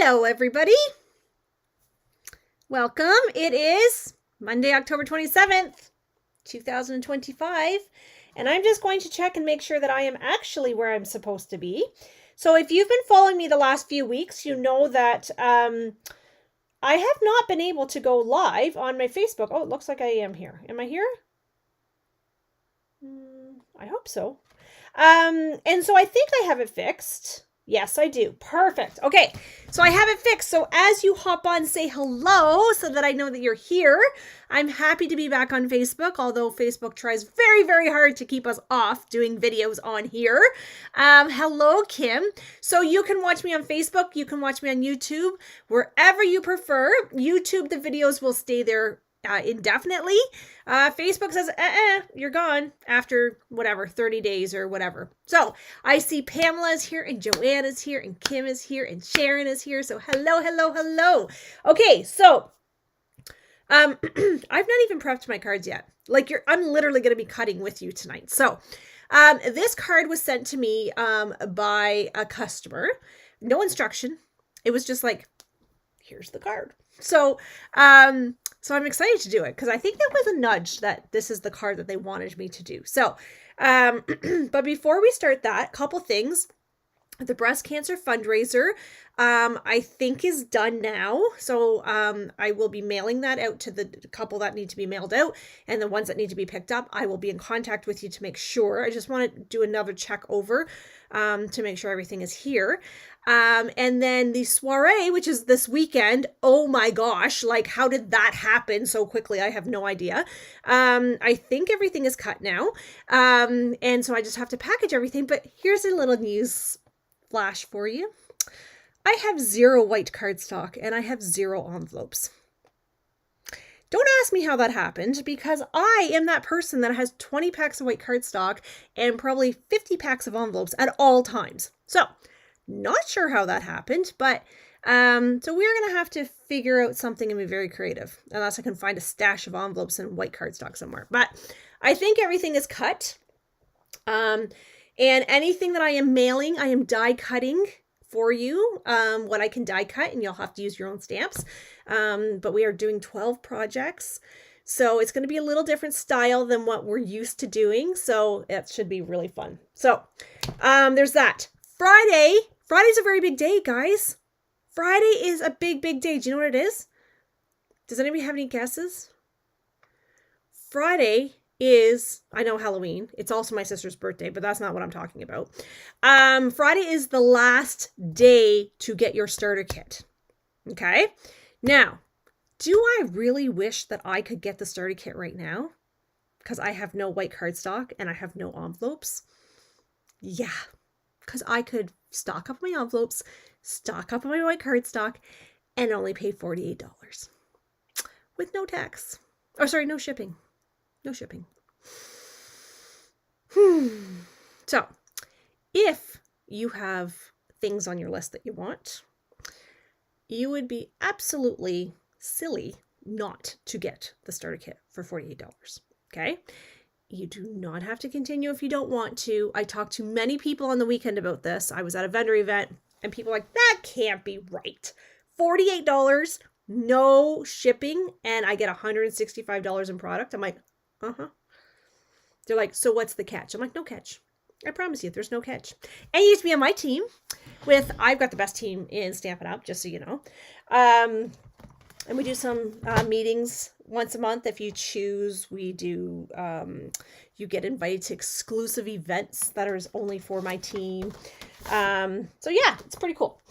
Hello, everybody. Welcome. It is Monday, October 27th, 2025, and I'm just going to check and make sure that I am actually where I'm supposed to be. So if you've been following me the last few weeks, you know that I have not been able to go live on my Facebook. Oh, it looks like I am here. Am I here? I hope so. And so I think I have it fixed. Yes, I do. Perfect. Okay, so I have it fixed. So as you hop on, say hello so that I know that you're here. I'm happy to be back on Facebook, although Facebook tries very, very hard to keep us off doing videos on here. Hello, Kim. So you can watch me on Facebook. You can watch me on YouTube, wherever you prefer. YouTube, the videos will stay there indefinitely. Facebook says, you're gone after whatever, 30 days or whatever. So I see Pamela is here and Joanne is here and Kim is here and Sharon is here. So hello, hello, hello. Okay, so I've not even prepped my cards yet. I'm literally going to be cutting with you tonight. So this card was sent to me by a customer. No instruction. It was just like, here's the card. So I'm excited to do it because I think that was a nudge that this is the card that they wanted me to do. So, but before we start that, couple things. The breast cancer fundraiser, I think is done now. So, I will be mailing that out to the couple that need to be mailed out, and the ones that need to be picked up. I will be in contact with you to make sure. I just want to do another check over, to make sure everything is here. And then the soiree, which is this weekend. Oh my gosh, how did that happen so quickly? I have no idea. I think everything is cut now. And so I just have to package everything, but here's a little news flash for you. I have 0 white cardstock and I have 0 envelopes. Don't ask me how that happened because I am that person that has 20 packs of white cardstock and probably 50 packs of envelopes at all times. So not sure how that happened, but so we're going to have to figure out something and be very creative, unless I can find a stash of envelopes and white cardstock somewhere. But I think everything is cut. And anything that I am mailing, I am die cutting for you, what I can die cut, and you'll have to use your own stamps. But we are doing 12 projects. So it's going to be a little different style than what we're used to doing. So it should be really fun. So there's that. Friday's a very big day, guys. Friday is a big, big day. Do you know what it is? Does anybody have any guesses? Friday is, I know, Halloween. It's also my sister's birthday, but that's not what I'm talking about. Friday is the last day to get your starter kit. Okay? Now, do I really wish that I could get the starter kit right now? Because I have no white cardstock and I have no envelopes? Yeah. Because I could stock up my envelopes, stock up my white cardstock, and only pay $48 with no tax. Oh, sorry, no shipping. No shipping. So, if you have things on your list that you want, you would be absolutely silly not to get the starter kit for $48. Okay? You do not have to continue if you don't want to. I talked to many people on the weekend about this. I was at a vendor event and people were like, that can't be right. $48, no shipping, and I get $165 in product. I'm like, They're like, so what's the catch? I'm like, no catch. I promise you, there's no catch. And you used to be on my team I've got the best team in Stampin' Up, just so you know. And we do some meetings once a month. If you choose, we do, you get invited to exclusive events that are only for my team. So yeah, it's pretty cool.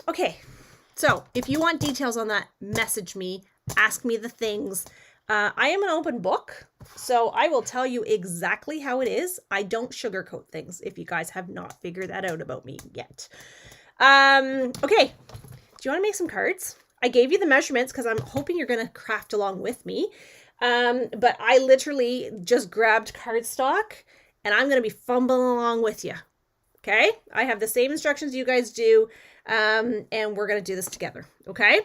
Okay. So if you want details on that, message me, ask me the things. I am an open book, so I will tell you exactly how it is. I don't sugarcoat things, if you guys have not figured that out about me yet. Okay. Do you want to make some cards? I gave you the measurements because I'm hoping you're going to craft along with me. But I literally just grabbed cardstock and I'm going to be fumbling along with you. Okay. I have the same instructions you guys do. And we're going to do this together. Okay.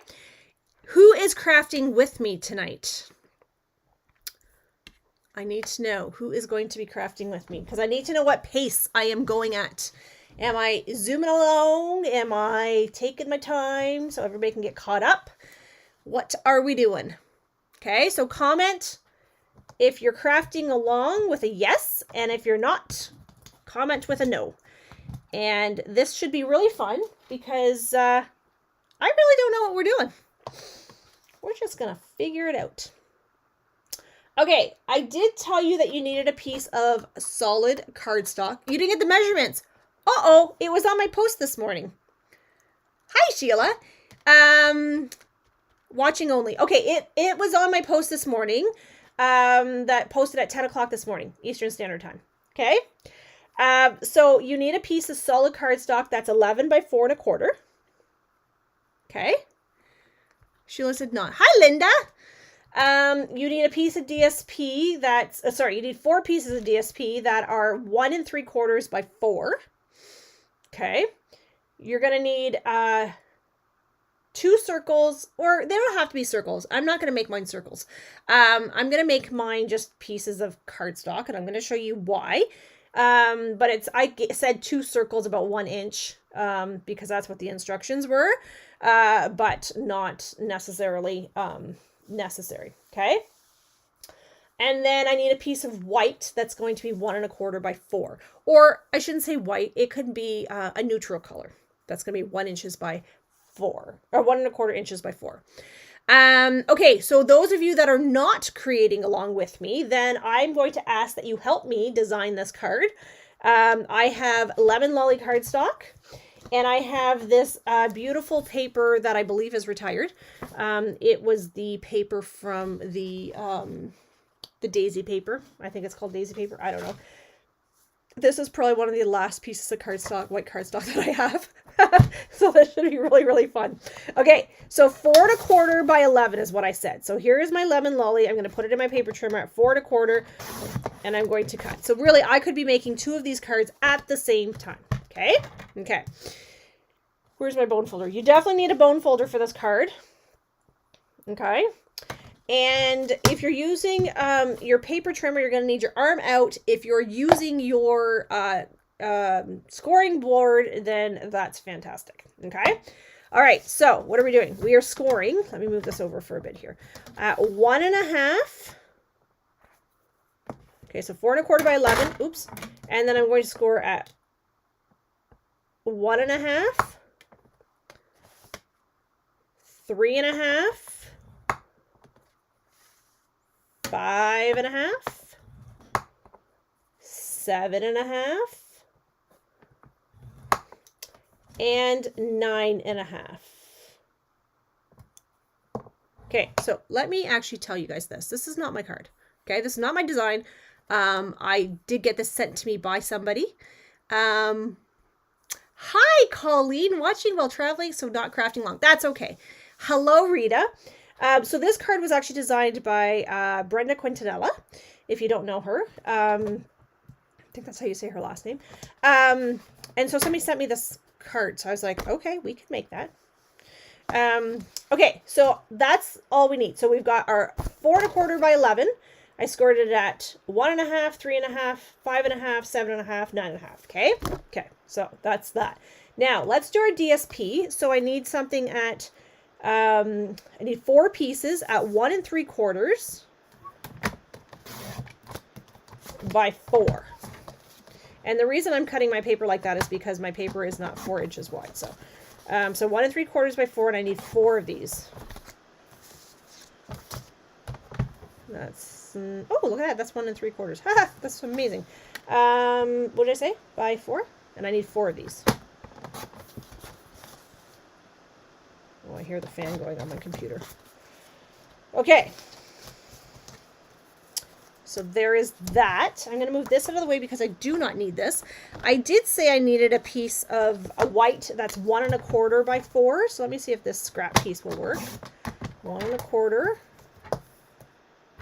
Who is crafting with me tonight? I need to know who is going to be crafting with me because I need to know what pace I am going at Am I zooming along? Am I taking my time so everybody can get caught up? What are we doing? Okay, so comment if you're crafting along with a yes, and if you're not, comment with a no. And this should be really fun because I really don't know what we're doing. We're just going to figure it out. Okay, I did tell you that you needed a piece of solid cardstock. You didn't get the measurements. Uh-oh, it was on my post this morning. Hi, Sheila. Watching only. Okay, it was on my post this morning. That posted at 10 o'clock this morning, Eastern Standard Time. Okay. So you need a piece of solid cardstock that's 11 by 4 1/4. Okay. Sheila said not. Hi, Linda. You need a piece of DSP that's, you need 4 pieces of DSP that are 1 3/4 by 4. Okay. You're going to need 2 circles, or they don't have to be circles. I'm not going to make mine circles. I'm going to make mine just pieces of cardstock, and I'm going to show you why. But I said 2 circles about 1 inch, because that's what the instructions were, but not necessarily, necessary. Okay. And then I need a piece of white that's going to be 1 1/4 by 4, or I shouldn't say white. It could be, a neutral color. That's going to be 1 inches by 4, or 1 1/4 inches by 4. Okay, so those of you that are not creating along with me, then I'm going to ask that you help me design this card. I have lemon lolly cardstock, and I have this beautiful paper that I believe is retired. It was the paper from the daisy paper. I think it's called daisy paper. I don't know. This is probably one of the last pieces of cardstock, white cardstock that I have. So this should be really, really fun. Okay, so 4 1/4 by 11 is what I said. So here is my lemon lolly. I'm going to put it in my paper trimmer at 4 1/4, and I'm going to cut. So really, I could be making 2 of these cards at the same time. Okay? Okay. Where's my bone folder? You definitely need a bone folder for this card. Okay? And if you're using your paper trimmer, you're going to need your arm out. If you're using your scoring board, then that's fantastic. Okay. All right. So what are we doing? We are scoring. Let me move this over for a bit here. 1 1/2. Okay. So 4 1/4 by 11. Oops. And then I'm going to score at 1 1/2, 3 1/2, 5 1/2, 7 1/2, and 9 1/2. Okay, so let me actually tell you guys this. This is not my card. Okay, this is not my design. I did get this sent to me by somebody. Hi, Colleen, watching while traveling, so not crafting long. That's okay. Hello, Rita. So this card was actually designed by Brenda Quintanilla, if you don't know her. I think that's how you say her last name. And so somebody sent me this card, so I was like, okay, we can make that. Okay, so that's all we need. So we've got our 4 1/4 by 11. I scored it at 1 1/2, 3 1/2, 5 1/2, 7 1/2, 9 1/2. Okay? Okay, so that's that. Now, let's do our DSP. So I need something at, I need 4 pieces at 1 3/4 by 4. And the reason I'm cutting my paper like that is because my paper is not 4 inches wide. So, so 1 3/4 by 4, and I need 4 of these. That's, oh, look at that. That's 1 3/4. Haha, that's amazing. What did I say? By 4? And I need 4 of these. Oh, I hear the fan going on my computer. Okay. So there is that. I'm going to move this out of the way because I do not need this. I did say I needed a piece of a white that's 1 1/4 by 4. So let me see if this scrap piece will work. 1 1/4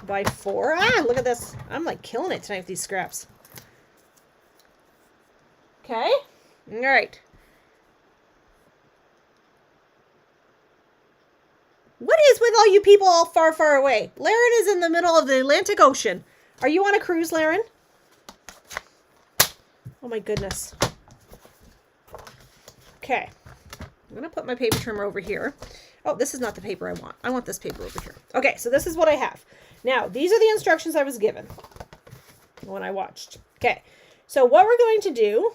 by 4. Ah, look at this. I'm like killing it tonight with these scraps. Okay. All right. What is with all you people all far, far away? Laren is in the middle of the Atlantic Ocean. Are you on a cruise, Laren? Oh my goodness. Okay. I'm going to put my paper trimmer over here. Oh, this is not the paper I want. I want this paper over here. Okay, so this is what I have. Now, these are the instructions I was given when I watched. Okay, so what we're going to do,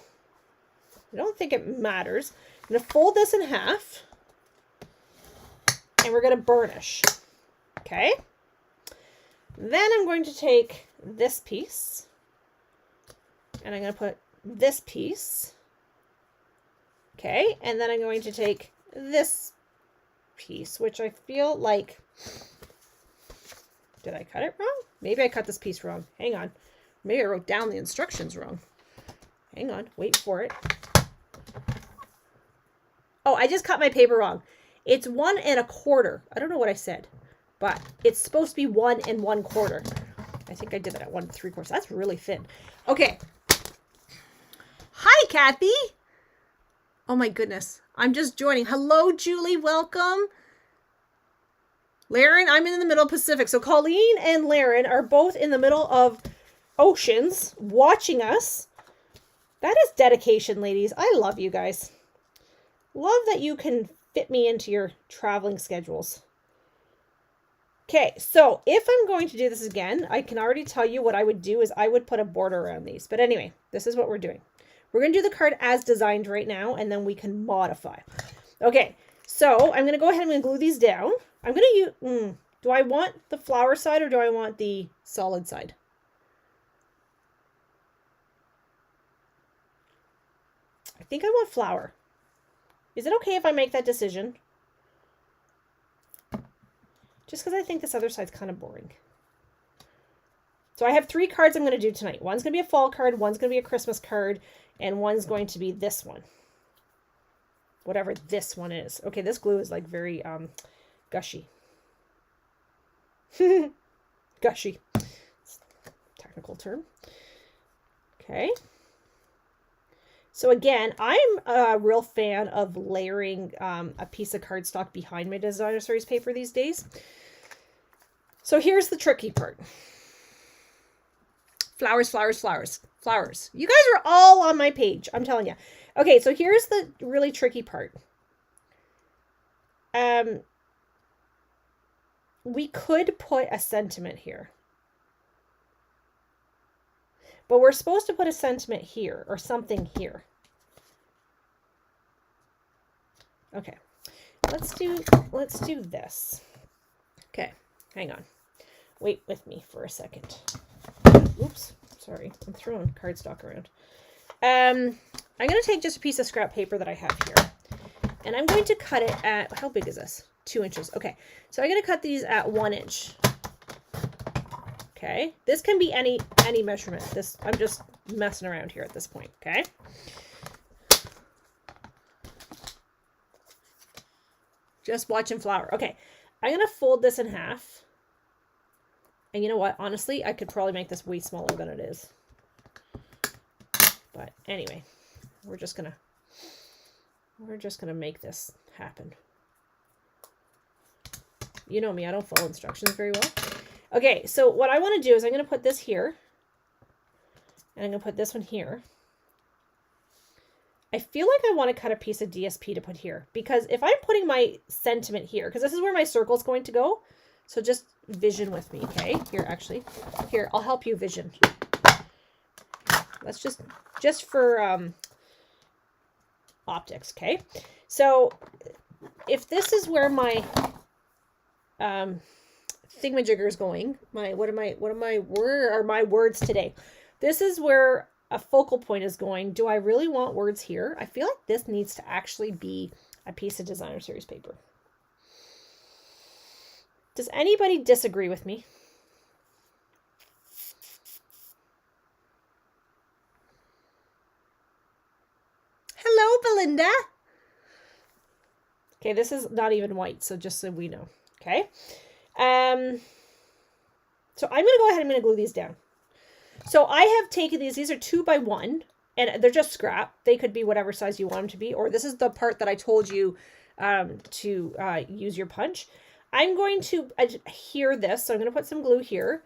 I don't think it matters. I'm going to fold this in half, and we're going to burnish. Okay? Then I'm going to take this piece, and I'm going to put this piece. Okay, and then I'm going to take this piece, which I feel like, did I cut it wrong? Maybe I cut this piece wrong. Hang on. Maybe I wrote down the instructions wrong. Hang on, wait for it. Oh, I just cut my paper wrong. It's 1 1/4. I don't know what I said, but it's supposed to be 1 1/4. I think I did it at 1 3/4. That's really thin. Okay. Hi, Kathy. Oh my goodness. I'm just joining. Hello, Julie. Welcome. Laren, I'm in the middle of Pacific. So Colleen and Laren are both in the middle of oceans watching us. That is dedication, ladies. I love you guys. Love that you can fit me into your traveling schedules. Okay, so if I'm going to do this again, I can already tell you what I would do is I would put a border around these. But anyway, this is what we're doing. We're going to do the card as designed right now, and then we can modify. Okay, so I'm going to go ahead and glue these down. I'm going to use, do I want the flower side or do I want the solid side? I think I want flower. Is it okay if I make that decision? Just because I think this other side's kind of boring. So I have 3 cards I'm going to do tonight. One's going to be a fall card, one's going to be a Christmas card, and one's going to be this one. Whatever this one is. Okay, this glue is like very gushy. Gushy. Technical term. Okay. So again, I'm a real fan of layering a piece of cardstock behind my designer series paper these days. So here's the tricky part. Flowers, flowers, flowers, flowers. You guys are all on my page, I'm telling you. Okay, so here's the really tricky part. We could put a sentiment here. But we're supposed to put a sentiment here or something here. Okay, let's do this. Okay, hang on. Wait with me for a second. Oops, sorry, I'm throwing cardstock around. I'm going to take just a piece of scrap paper that I have here, and I'm going to cut it at, how big is this? 2 inches. Okay, so I'm going to cut these at 1 inch. Okay, this can be any measurement. This, I'm just messing around here at this point. Okay. Just watching flower. Okay, I'm going to fold this in half. And you know what? Honestly, I could probably make this way smaller than it is. But anyway, we're just gonna make this happen. You know me, I don't follow instructions very well. Okay, so what I want to do is I'm going to put this here. And I'm going to put this one here. I feel like I want to cut a piece of DSP to put here. Because if I'm putting my sentiment here, because this is where my circle's going to go. So just vision with me, okay? Here, actually. Here, I'll help you vision. Let's just for optics, okay? So if this is where my thingamajigger is going, where are my words today? This is where a focal point is going. Do I really want words here? I feel like this needs to actually be a piece of designer series paper. Does anybody disagree with me? Hello, Belinda. Okay, this is not even white, so just so we know. Okay. So I'm going to go ahead and I'm going to glue these down. So I have taken these are 2 by 1, and they're just scrap. They could be whatever size you want them to be, or this is the part that I told you to use your punch. I'm going to adhere this, so I'm going to put some glue here,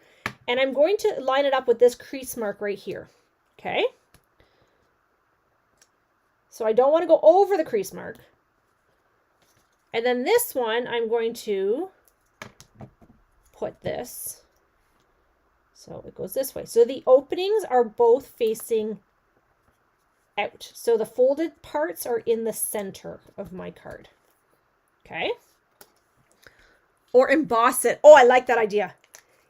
and I'm going to line it up with this crease mark right here. Okay. So I don't want to go over the crease mark. And then this one, I'm going to put this. So it goes this way. So the openings are both facing out. So the folded parts are in the center of my card. Okay. Or emboss it. Oh, I like that idea.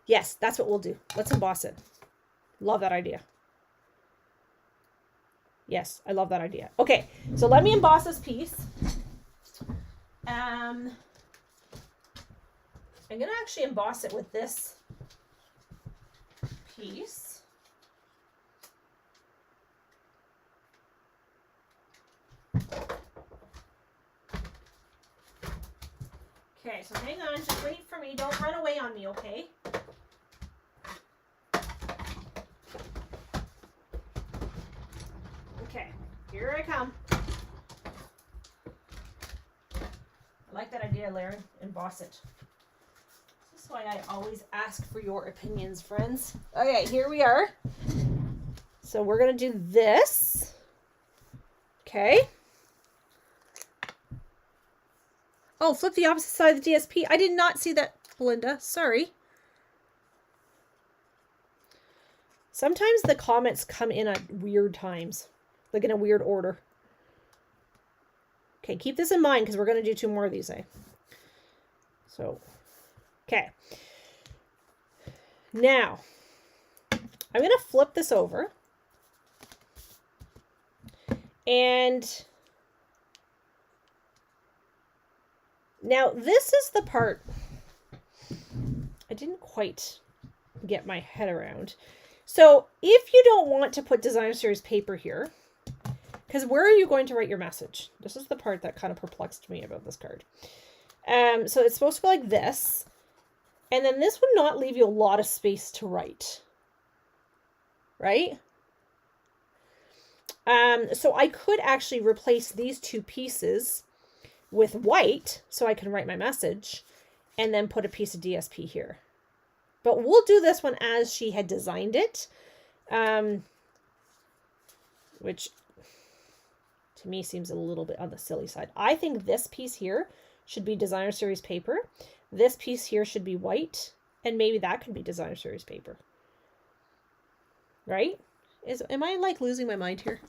Yes, that's what we'll do. Let's emboss it. Love that idea. Yes, I love that idea. Okay, so let me emboss this piece. I'm going to actually emboss it with this piece. Okay, so hang on, just wait for me. Don't run away on me, okay? Okay, here I come. I like that idea, Larry. Emboss it. This is why I always ask for your opinions, friends. Okay, here we are. So we're going to do this. Okay. Oh, flip the opposite side of the DSP. I did not see that, Belinda. Sorry. Sometimes the comments come in at weird times, like in a weird order. Okay, keep this in mind because we're going to do 2 more of these, eh? So, okay. Now, I'm going to flip this over. And now this is the part I didn't quite get my head around. So if you don't want to put designer series paper here, because where are you going to write your message? This is the part that kind of perplexed me about this card. So it's supposed to go like this. And then this would not leave you a lot of space to write. Right? So I could actually replace these 2 pieces with white so I can write my message and then put a piece of DSP here. But we'll do this one as she had designed it, which to me seems a little bit on the silly side. I think this piece here should be designer series paper. This piece here should be white, and maybe that could be designer series paper. Right? Am I like losing my mind here?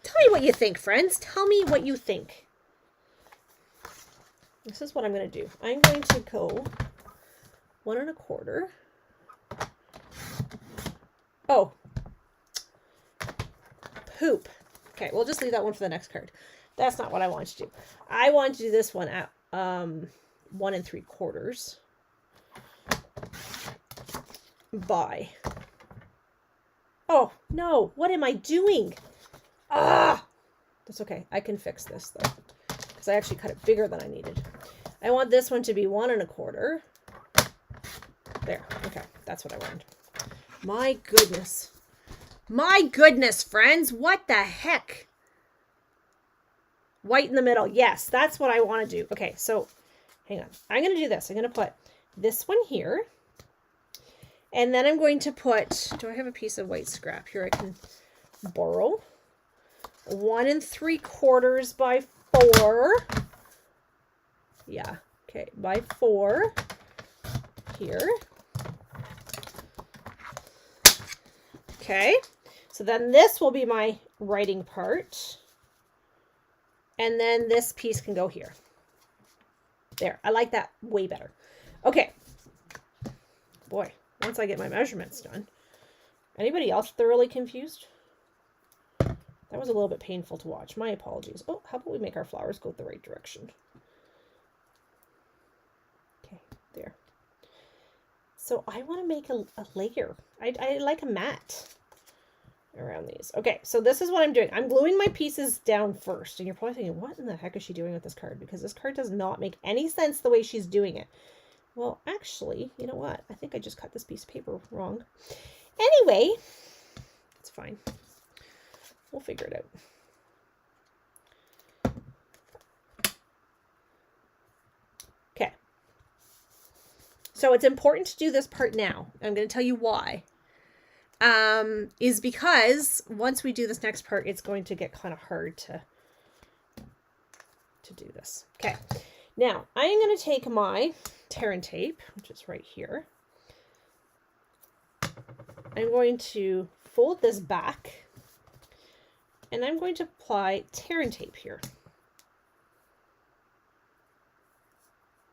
Tell me what you think, friends. Tell me what you think. This is what I'm going to do. I'm going to go 1 1/4. Oh. Poop. Okay, we'll just leave that one for the next card. That's not what I want to do. I want to do this one at 1 3/4 by. Oh, no. What am I doing? Ah! That's okay. I can fix this, though, because I actually cut it bigger than I needed. I want this one to be 1 1/4. There. Okay. That's what I wanted. My goodness. My goodness, friends. What the heck? White in the middle. Yes, that's what I want to do. Okay, so hang on. I'm going to do this. I'm going to put this one here. And then I'm going to put, do I have a piece of white scrap here I can borrow? 1 3/4 by 4. Yeah, okay, by 4 here. Okay, so then this will be my writing part. And then this piece can go here. There, I like that way better. Okay. Boy, once I get my measurements done. Anybody else thoroughly confused? That was a little bit painful to watch. My apologies. Oh, how about we make our flowers go the right direction? Okay, there. So I want to make a layer. I like a mat around these. Okay, so this is what I'm doing. I'm gluing my pieces down first. And you're probably thinking, what in the heck is she doing with this card? Because this card does not make any sense the way she's doing it. Well, actually, you know what? I think I just cut this piece of paper wrong. Anyway, it's fine. We'll figure it out. Okay. So it's important to do this part now. I'm going to tell you why. is because once we do this next part, it's going to get kind of hard to do this. Okay, now I'm going to take my tear and tape, which is right here. I'm going to fold this back, and I'm going to apply tear and tape here.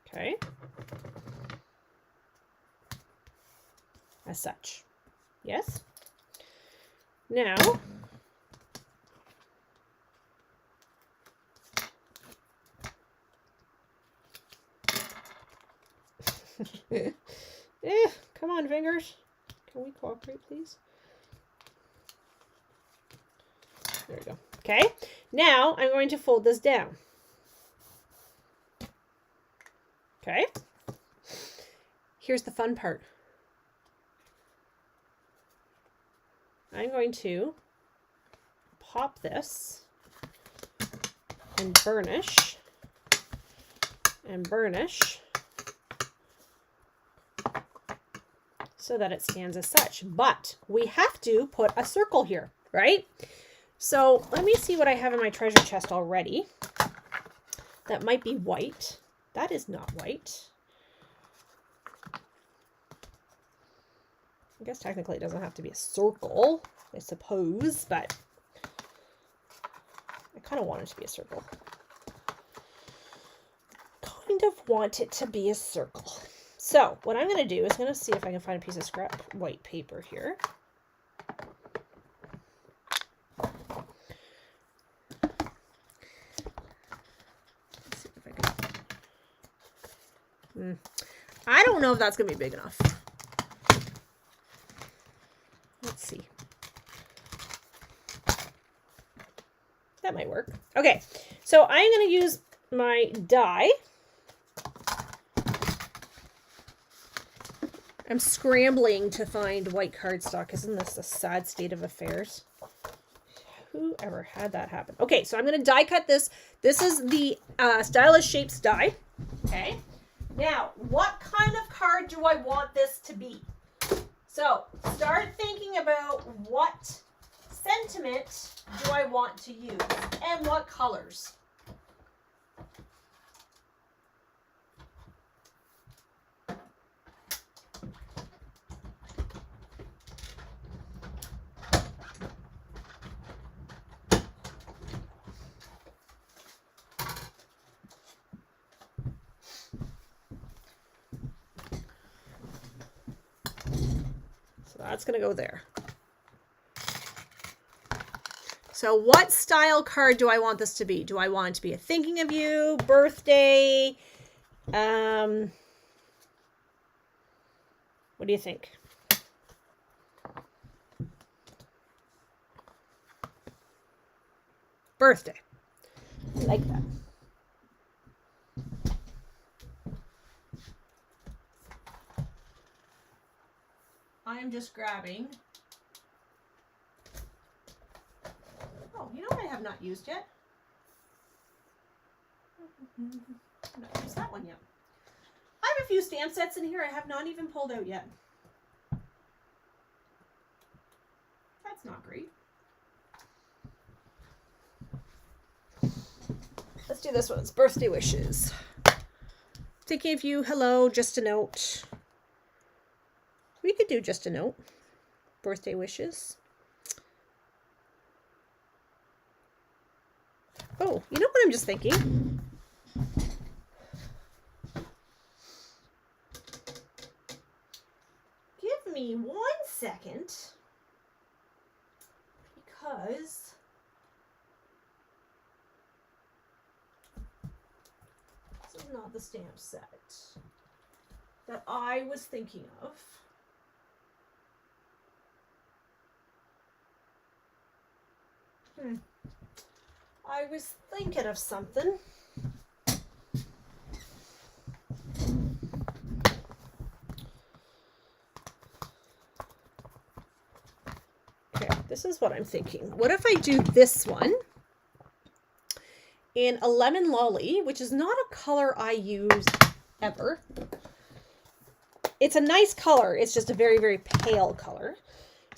Okay, as such. Yes. Now, come on, fingers. Can we cooperate, please? There we go. Okay. Now I'm going to fold this down. Okay. Here's the fun part. I'm going to pop this and burnish so that it stands as such. But we have to put a circle here, right? So let me see what I have in my treasure chest already. That might be white. That is not white. I guess technically it doesn't have to be a circle, I suppose, but I kind of want it to be a circle. Kind of want it to be a circle. So what I'm going to do is going to see if I can find a piece of scrap white paper here. Let's see if I can. I don't know if that's going to be big enough. Let's see. That might work. Okay, so I'm going to use my die. I'm scrambling to find white cardstock. Isn't this a sad state of affairs? Who ever had that happen? Okay, so I'm going to die cut this. This is the Stylish Shapes die. Okay. Now, what kind of card do I want this to be? So, start thinking about what sentiment do I want to use and what colors. That's going to go there. So what style card do I want this to be? Do I want it to be a thinking of you, birthday? What do you think? Birthday. I like that. I am just grabbing. Oh, you know what I have not used yet? I've not used that one yet. I have a few stamp sets in here I have not even pulled out yet. That's not great. Let's do this one. It's birthday wishes. Thinking of you, hello, just a note. We could do just a note. Birthday wishes. Oh, you know what I'm just thinking? Give me 1 second. Because this is not the stamp set that I was thinking of. I was thinking of something. Okay, this is what I'm thinking. What if I do this one in a lemon lolly, which is not a color I use ever. It's a nice color. It's just a very, very pale color.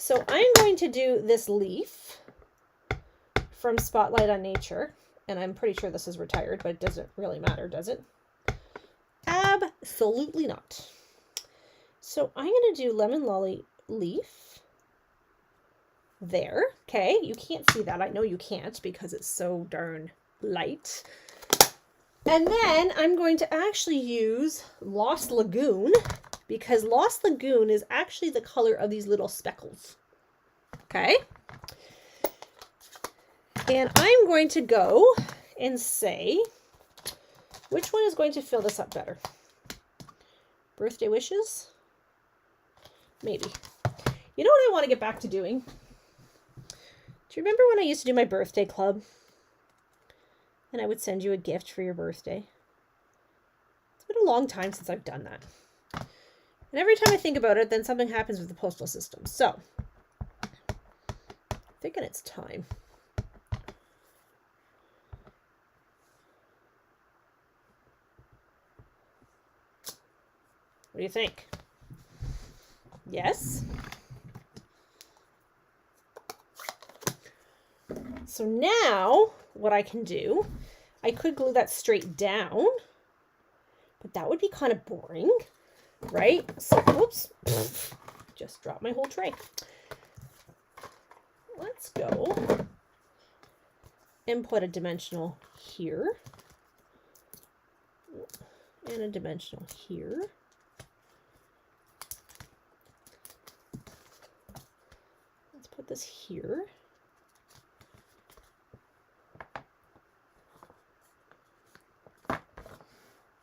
So I'm going to do this leaf from Spotlight on Nature. And I'm pretty sure this is retired, but it doesn't really matter, does it? Absolutely not. So I'm going to do Lemon Lolly leaf there. Okay, you can't see that. I know you can't because it's so darn light. And then I'm going to actually use Lost Lagoon because Lost Lagoon is actually the color of these little speckles. Okay. And I'm going to go and say, which one is going to fill this up better? Birthday wishes? Maybe. You know what I want to get back to doing? Do you remember when I used to do my birthday club? And I would send you a gift for your birthday. It's been a long time since I've done that. And every time I think about it, then something happens with the postal system. So, I'm thinking it's time. What do you think? Yes? So now, what I can do, I could glue that straight down, but that would be kind of boring, right? So, whoops, just dropped my whole tray. Let's go and put a dimensional here and a dimensional here. Let's put this here.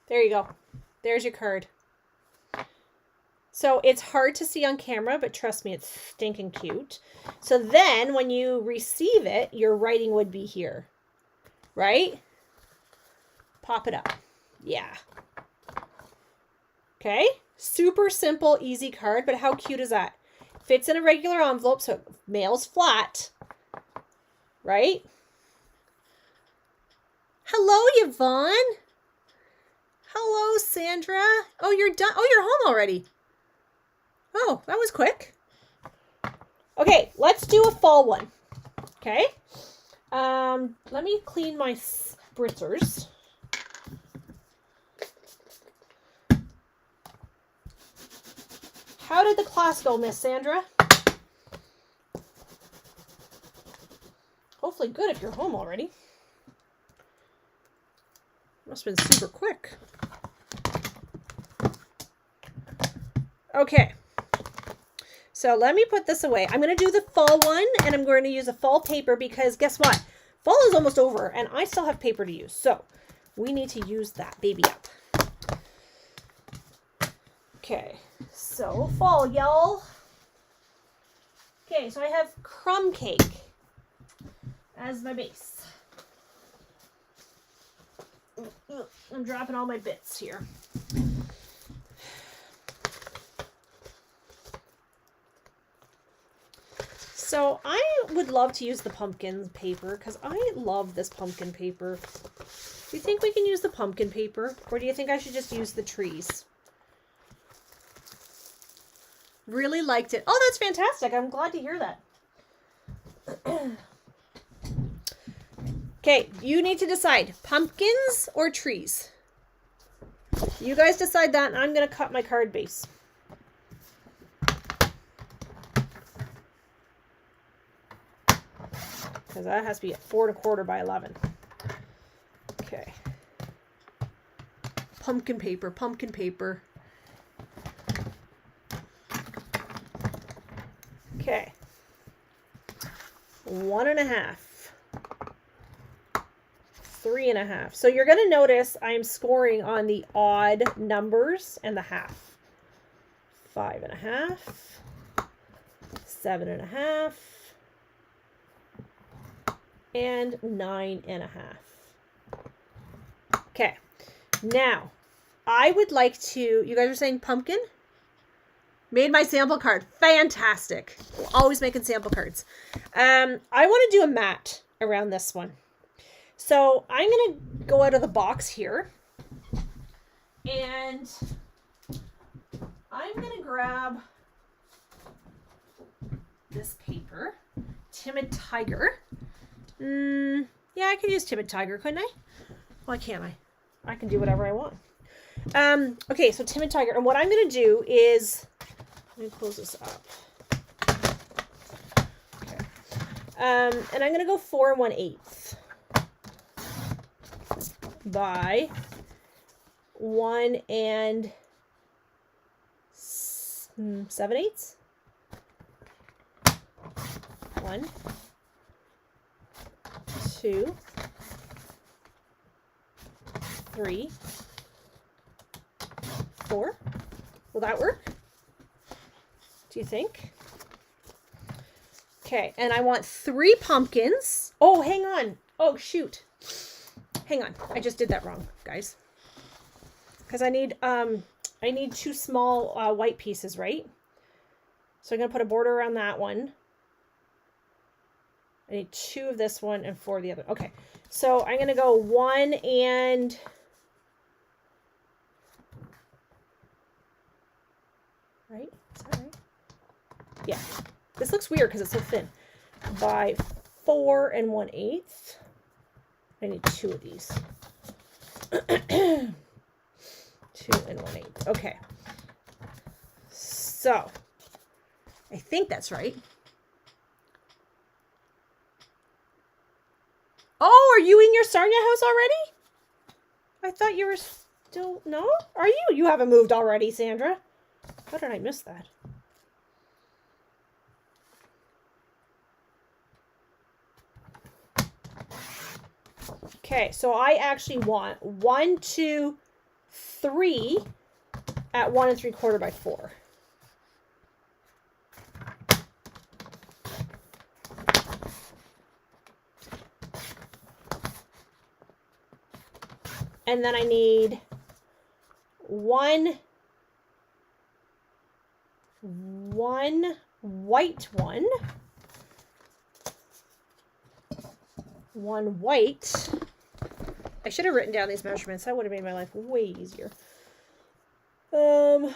There you go. There's your card. So it's hard to see on camera, but trust me, it's stinking cute. So then when you receive it, your writing would be here, right? Pop it up. Yeah. Okay. Super simple, easy card, but how cute is that? Fits in a regular envelope, so it mails flat, right? Hello, Yvonne. Hello, Sandra. Oh, you're done. Oh, you're home already. Oh, that was quick. Okay, let's do a fall one. Okay. Let me clean my spritzers. How did the class go, Miss Sandra? Hopefully good if you're home already. Must have been super quick. Okay. So let me put this away. I'm going to do the fall one, and I'm going to use a fall paper because guess what? Fall is almost over, and I still have paper to use. So we need to use that baby up. Okay. So fall, y'all. Okay, so I have crumb cake as my base. I'm dropping all my bits here. So I would love to use the pumpkin paper because I love this pumpkin paper. Do you think we can use the pumpkin paper? Or do you think I should just use the trees? Really liked it. Oh, that's fantastic. I'm glad to hear that. Okay, you need to decide pumpkins or trees. You guys decide that, and I'm going to cut my card base. Because that has to be at 4 1/4 by 11. Okay. Pumpkin paper, pumpkin paper. Okay. 1 1/2. 3 1/2. So you're going to notice I'm scoring on the odd numbers and the half. 5 1/2. 7 1/2. And 9 1/2. Okay. Now, I would like to, you guys are saying pumpkin? Made my sample card. Fantastic. Always making sample cards. I want to do a mat around this one. So I'm going to go out of the box here. And I'm going to grab this paper. Timid Tiger. Yeah, I could use Timid Tiger, couldn't I? Why can't I? I can do whatever I want. Okay, so Timid Tiger. And what I'm going to do is, let me close this up. Okay. And I'm going to go 4 1/8 by 1 7/8. 1, 2, 3, 4. Will that work? Do you think? Okay, and I want 3 pumpkins. Oh, hang on. Oh, shoot. Hang on. I just did that wrong, guys. Because I need 2 small white pieces, right? So I'm going to put a border around that one. I need 2 of this one and 4 of the other. Okay, so I'm going to go 1 and... Right? Is that right? Yeah. This looks weird because it's so thin. By 4 1/8. I need 2 of these. 2 1/8. Okay. So, I think that's right. Oh, are you in your Sarnia house already? I thought you were still... No? Are you? You haven't moved already, Sandra. How did I miss that? Okay, so I actually want 1, 2, 3 at 1 3/4 by 4. And then I need 1 white one. 1 white. I should have written down these measurements. That would have made my life way easier. 1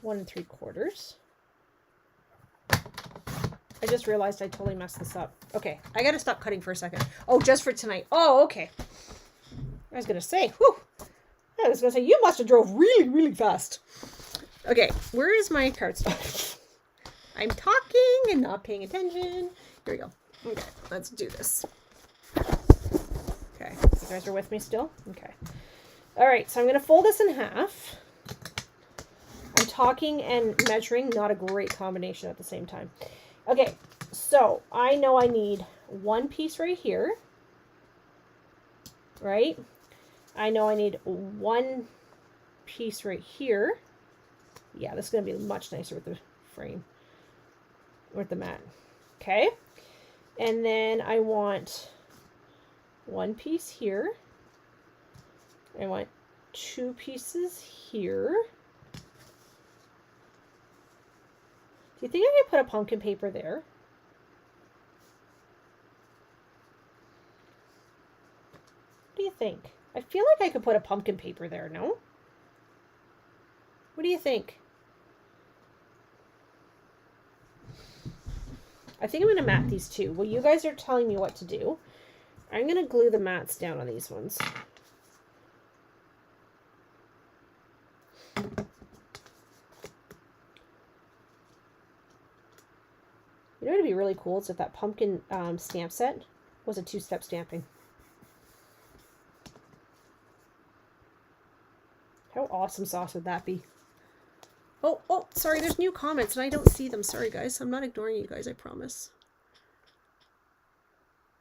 3/4. I just realized I totally messed this up. Okay, I gotta stop cutting for a second. Oh, just for tonight. Oh, okay. I was gonna say, whew. I was gonna say, you must have drove really, really fast. Okay, where is my cardstock? I'm talking and not paying attention. Here we go. Okay, let's do this. Okay, you guys are with me still? Okay. All right, so I'm gonna fold this in half. I'm talking and measuring, not a great combination at the same time. Okay, so I know I need 1 piece right here, right? I know I need 1 piece right here. Yeah, this is going to be much nicer with the frame, with the mat. Okay, and then I want 1 piece here. I want 2 pieces here. Do you think I could put a pumpkin paper there? What do you think? I feel like I could put a pumpkin paper there, no? What do you think? I think I'm going to mat these 2. Well, you guys are telling me what to do. I'm going to glue the mats down on these ones. You know what would be really cool is if that pumpkin stamp set was a 2-step stamping. How awesome sauce would that be? Oh, sorry, there's new comments and I don't see them. Sorry, guys. I'm not ignoring you guys, I promise.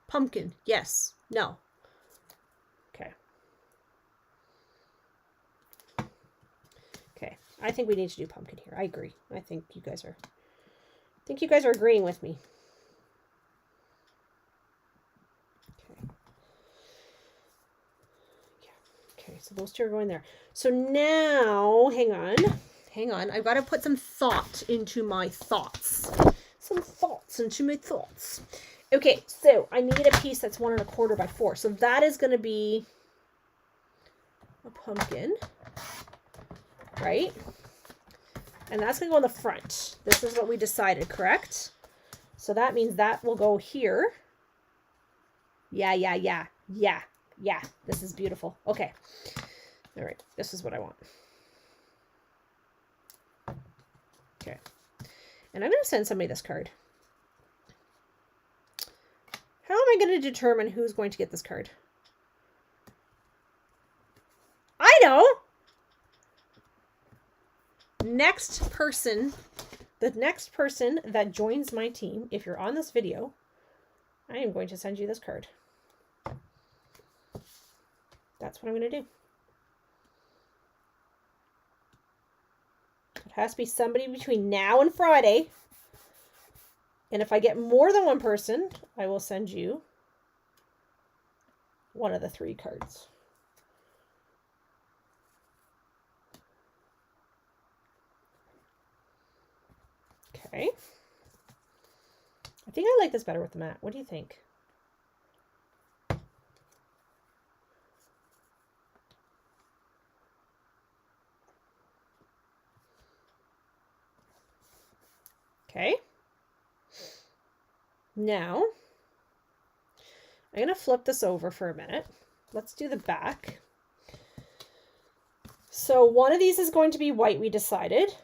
Pumpkin, yes, no. Okay. Okay, I think we need to do pumpkin here. I agree. I think you guys are agreeing with me. Okay. Yeah. Okay, so those 2 are going there. So now, hang on. I've got to put some thought into my thoughts. Some thoughts into my thoughts. Okay, so I need a piece that's 1 1/4 by 4. So that is going to be a pumpkin. right? And that's going to go in the front. This is what we decided, correct? So that means that will go here. Yeah. This is beautiful. Okay. All right. This is what I want. Okay. And I'm going to send somebody this card. How am I going to determine who's going to get this card? I know. Next person, the next person that joins my team, if you're on this video, I am going to send you this card. That's what I'm going to do. It has to be somebody between now and Friday. And if I get more than one person, I will send you one of the 3 cards. Okay. I think I like this better with the mat. What do you think? Okay. Now, I'm going to flip this over for a minute. Let's do the back. So one of these is going to be white, we decided.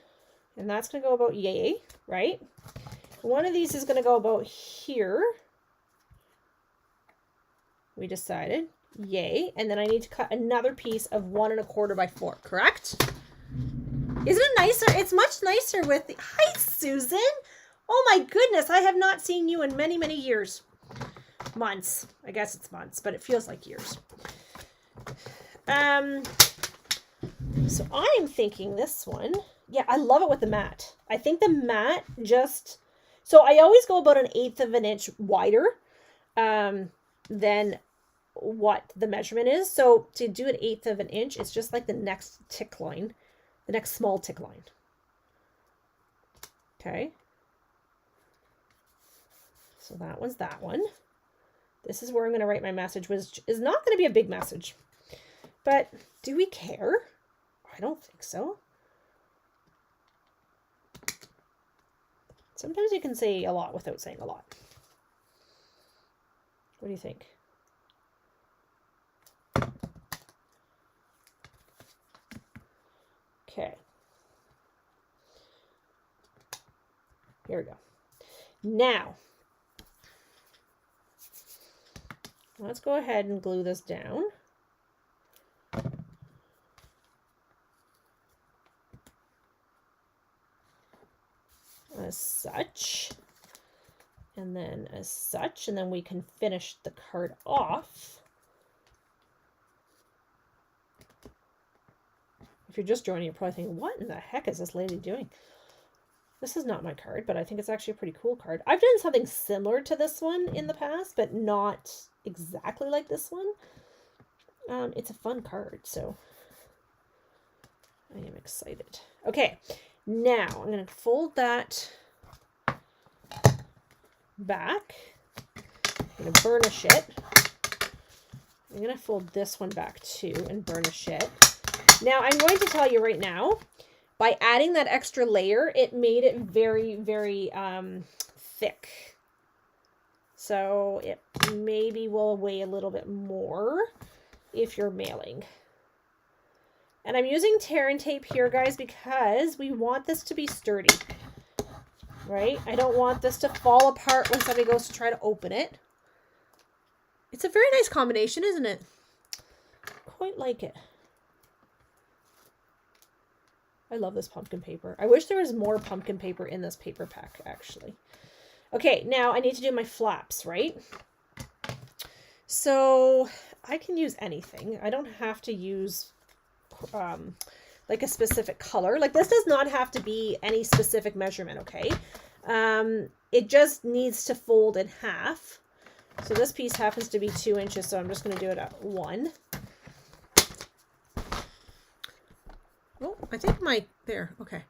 And that's going to go about yay, right? One of these is going to go about here. We decided, yay. And then I need to cut another piece of 1 1/4 by 4, correct? Isn't it nicer? It's much nicer with the... Hi, Susan. Oh my goodness. I have not seen you in many, many years. Months. I guess it's months, but it feels like years. So I'm thinking this one. Yeah, I love it with the mat. I think the mat just... So I always go about 1/8 of an inch wider than what the measurement is. So to do 1/8 of an inch, it's just like the next tick line. The next small tick line. Okay. So that one's that one. This is where I'm going to write my message, which is not going to be a big message. But do we care? I don't think so. Sometimes you can say a lot without saying a lot. What do you think? Okay. Here we go. Now, let's go ahead and glue this down. As such. And then as such. And then we can finish the card off. If you're just joining, you're probably thinking, what in the heck is this lady doing? This is not my card, but I think it's actually a pretty cool card. I've done something similar to this one in the past, but not exactly like this one. It's a fun card, so I am excited. Okay, now I'm going to fold that back. I'm going to burnish it. I'm going to fold this one back too and burnish it. Now, I'm going to tell you right now, by adding that extra layer, it made it very, very thick. So it maybe will weigh a little bit more if you're mailing. And I'm using tear and tape here, guys, because we want this to be sturdy, right? I don't want this to fall apart when somebody goes to try to open it. It's a very nice combination, isn't it? Quite like it. I love this pumpkin paper. I wish there was more pumpkin paper in this paper pack, actually. Okay, now I need to do my flaps, right? So I can use anything. I don't have to use like a specific color. Like this does not have to be any specific measurement, okay? It just needs to fold in half. So this piece happens to be 2 inches, so I'm just going to do it at 1. Oh, I think okay.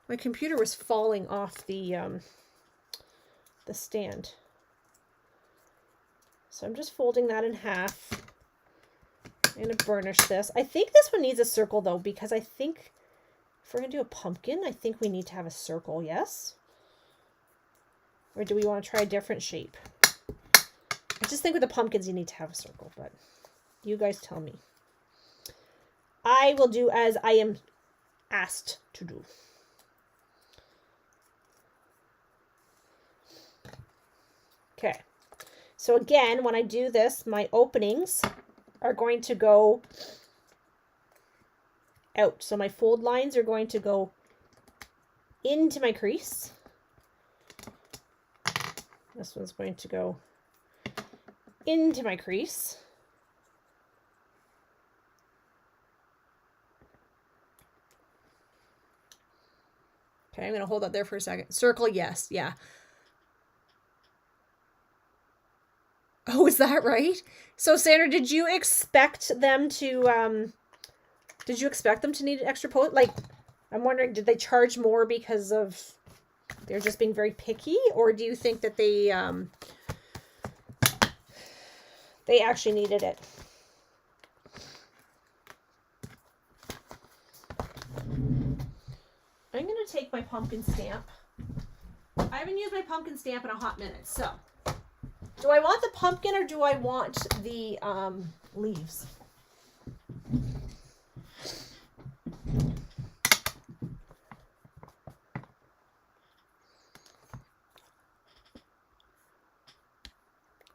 My computer was falling off the stand. So I'm just folding that in half. I'm going to burnish this. I think this one needs a circle though, because I think If we're going to do a pumpkin, I think we need to have a circle, yes? Or do we want to try a different shape? I just think with the pumpkins you need to have a circle, but you guys tell me. I will do as I am asked to do. Okay. So again, when I do this, my openings are going to go out. So my fold lines are going to go into my crease. This one's going to go into my crease. Okay, I'm going to hold that there for a second. Circle, yes, yeah. Oh, is that right? So, Sandra, did you expect them to need an extra post? Like, I'm wondering, did they charge more because of they're just being very picky, or do you think that they actually needed it? I'm going to take my pumpkin stamp. I haven't used my pumpkin stamp in a hot minute, so do I want the pumpkin or do I want the leaves?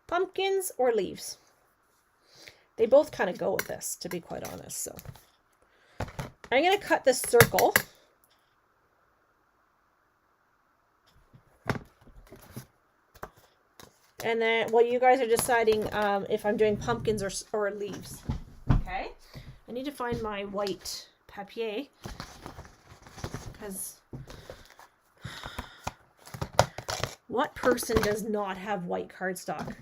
Pumpkins or leaves? They both kind of go with this, to be quite honest. So I'm going to cut this circle. And then, well, you guys are deciding if I'm doing pumpkins or leaves. Okay. I need to find my white papier. Because what person does not have white cardstock?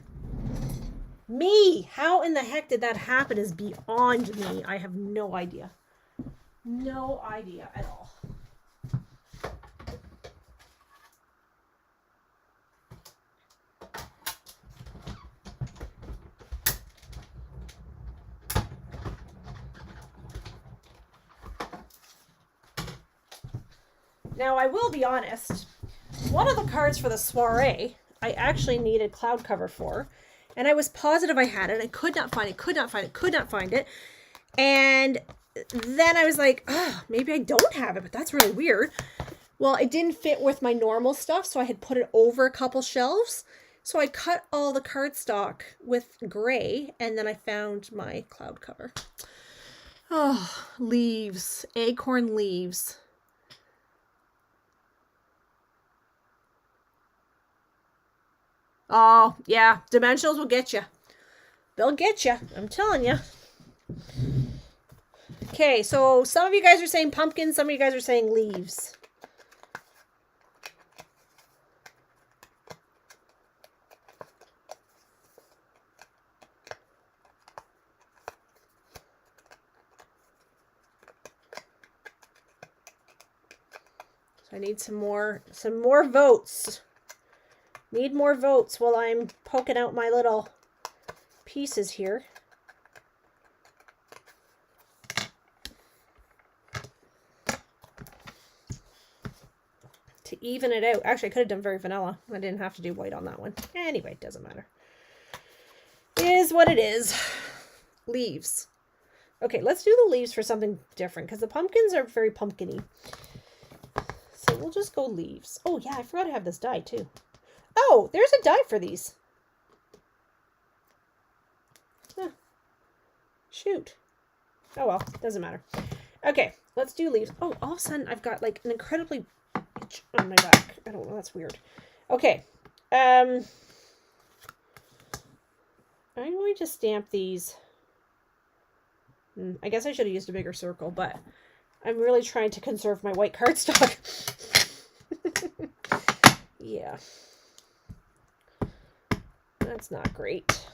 Me! How in the heck did that happen is beyond me. I have no idea. No idea at all. Now, I will be honest. One of the cards for the soiree, I actually needed cloud cover for. And I was positive I had it. I could not find it. And then I was like, oh, maybe I don't have it, but that's really weird. Well, it didn't fit with my normal stuff, so I had put it over a couple shelves. So I cut all the cardstock with gray, and then I found my cloud cover. Oh, leaves. Acorn leaves. Oh, yeah. Dimensionals will get you. They'll get you. I'm telling you. Okay, so some of you guys are saying pumpkin. Some of you guys are saying leaves. So I need some more votes. Need more votes while I'm poking out my little pieces here. To even it out. Actually, I could have done very vanilla. I didn't have to do white on that one. Anyway, it doesn't matter. It is what it is. Leaves. Okay, let's do the leaves for something different because the pumpkins are very pumpkin-y. So we'll just go leaves. Oh, yeah, I forgot to have this die too. Oh, there's a die for these. Huh. Shoot. Oh, well, doesn't matter. Okay, let's do leaves. Oh, all of a sudden, I've got like an incredibly itch on my back. I don't know, that's weird. Okay. I'm going to stamp these. I guess I should have used a bigger circle, but I'm really trying to conserve my white cardstock. Yeah. That's not great.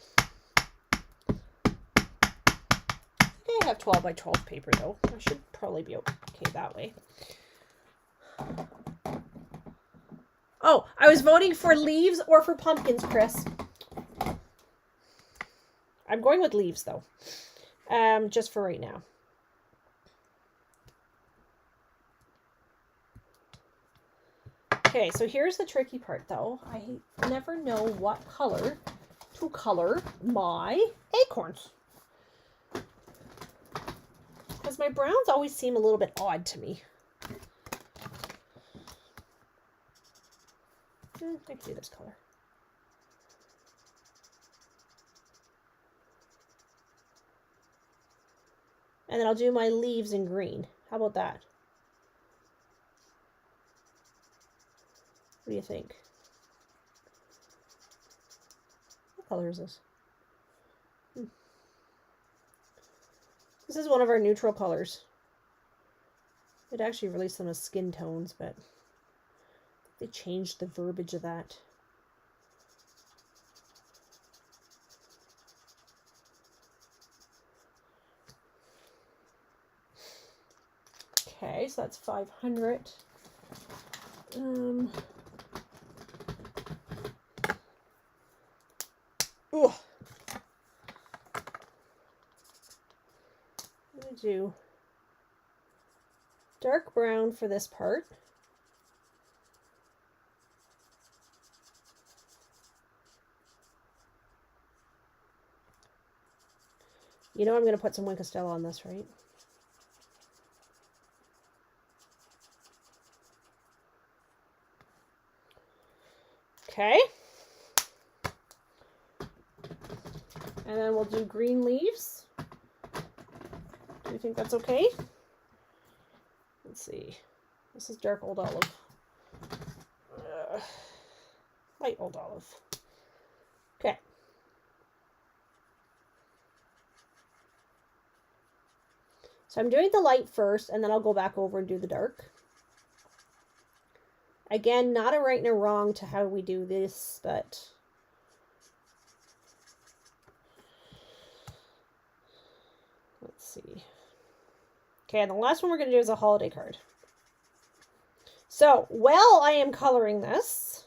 I have 12 by 12 paper though. I should probably be okay that way. Oh, I was voting for leaves or for pumpkins, Chris. I'm going with leaves though. Just for right now. Okay, so here's the tricky part though. I never know what color to color my acorns. Because my browns always seem a little bit odd to me. I can do this color. And then I'll do my leaves in green. How about that? What do you think? What color is this? This is one of our neutral colors. It actually released them as skin tones, but they changed the verbiage of that. Okay, so that's 500. Ugh. I'm going to do dark brown for this part. You know I'm going to put some Wink of Stella on this, right? Okay. And then we'll do green leaves. Do you think that's okay? Let's see. This is dark old olive. Light old olive. Okay. So I'm doing the light first, and then I'll go back over and do the dark. Again, not a right and a wrong to how we do this, but let's see. Okay, and the last one we're going to do is a holiday card. So, while I am coloring this,